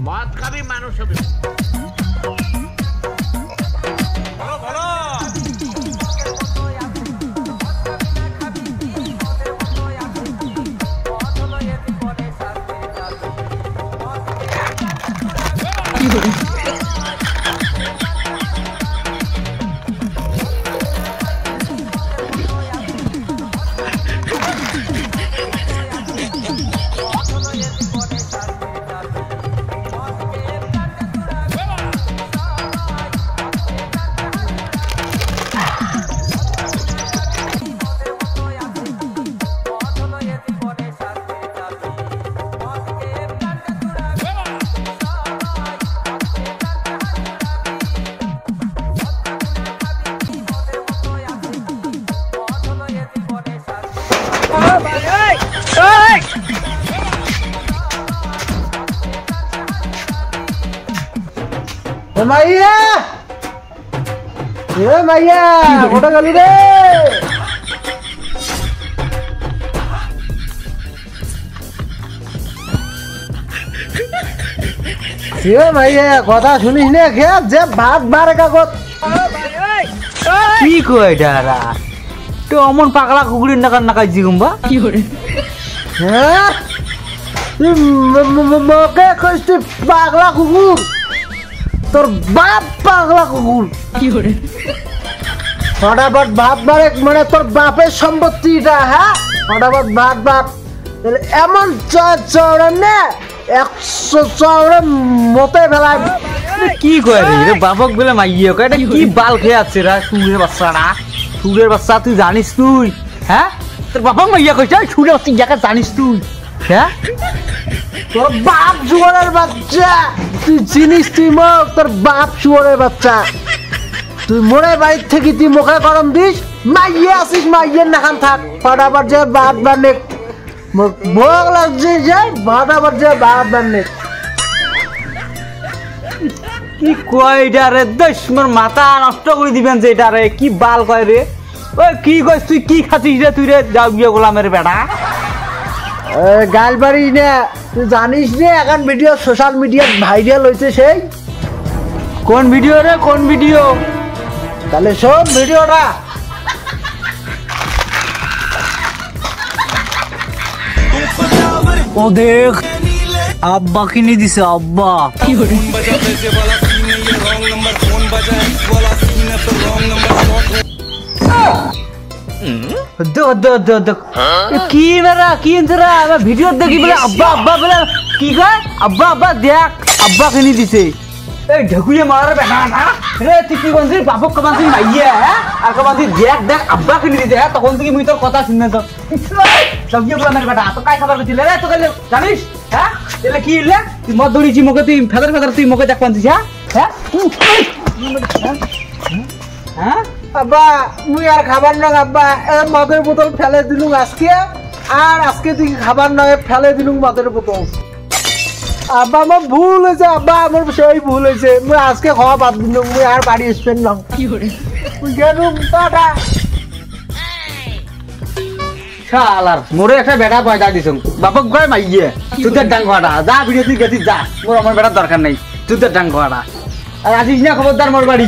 মদ খাবি মানুষ হবে মাইয়া এ মাইয়া কোটা গেলি রে মাইয়া কথা শুনিস না খেয়ে যে ভাত বারে কাগজ কি কয় ডারা তো অমন পাগলা কুকুরের নাকার নাকাই জিগুম্বা কি করে হ্যাঁ মকে কইছি পাগলা কুকুর তোর বাপ পাগলা কুকুর কি করে ফটাফট ভাত বারে মানে তোর বাপের সম্পত্তিটা হ্যাঁ ফটাফট ভাত বাপ এমন চড়ে না 100 চড়ে মতে ফেলায় কি কয় রে বাপক বলে মাইয়ে কয় এটা কি বাল খেয়ে আছে রা সুরের বাচ্চারা সুরের বাচ্চা তুই জানিস তুই হ্যাঁ তোর বাপক মাইয়া কইছে সুরের বাচ্চা জায়গা জানিস তুই হ্যাঁ তোর বাপ শুয়োরের বাচ্চা তুই চিনিস তুই মোক তোর বাপ শুয়োরের বাচ্চা তুই মোড়ে বাড়ির থেকে তুই মুখে গরম দিস মাইয়ে আসিস মাইয়ের নাখান থাক ফটাফট যে ভাত বানে ভোগ লাগছে যে ফটাফট যে ভাত বানে কি কয় এটা রে দুশ্মন মাথা নষ্ট করে দিবেন যে এটা রে কি বাল কয় রে ওই কি কইস তুই কি খাচ্ছিস রে তুই রে যাও গিয়ে গোলামের বেটা গাল বাড়ি না তুই জানিস রে এখন ভিডিও সোশ্যাল মিডিয়ায় ভাইরাল হয়েছে সেই কোন ভিডিও রে কোন ভিডিও তাহলে শোন ভিডিওটা ও দেখ আব্বা কিনে দিছে আব্বা কি করে কি মেরা কি ইন্তরা ভিডিও দেখি বলে আব্বা আব্বা বলে কি কয় আব্বা আব্বা দেখ আব্বা কিনে দিছে এই ঢকুয়ে মারার বেটা না রে তুই কি কোন বাপক কমান তুই মাইয়া হ্যাঁ আর কমান তুই দেখ দেখ আব্বা কিনে দিছে হ্যাঁ তখন থেকে মুই তোর কথা শুনে তো সবজি গোলামের বেটা তো কাই খাবার দিলে রে তো জানিস হ্যাঁ এলে কি ইলে তুই মদ দড়িছি মুখে তুই ফেদার ফেদার তুই মুখে দেখ পানছিস হ্যাঁ হ্যাঁ আব্বা মুই আর খাবার না আব্বা মদের বোতল ফেলে দিলুম আজকে আর আজকে তুই খাবার নয় ফেলে দিলুম মদের বোতল আব্বা আমার ভুল হয়েছে আব্বা আমার সেই ভুল হয়েছে মুই আজকে খাওয়া বাদ দিলুম মুই আর বাড়ি স্পেন্ড নং কি করে গেলুম টাটা শালার মোরে একটা বেটা পয়দা দিছুম বাপক কয় মাইয়ে তুই ডাং খাওয়াটা যা ভিডিও তুই গেছিস যা মোর আমার বেটার দরকার নাই তুই ডাং খাওয়াটা আর আসিস না খবরদার মোর বাড়ি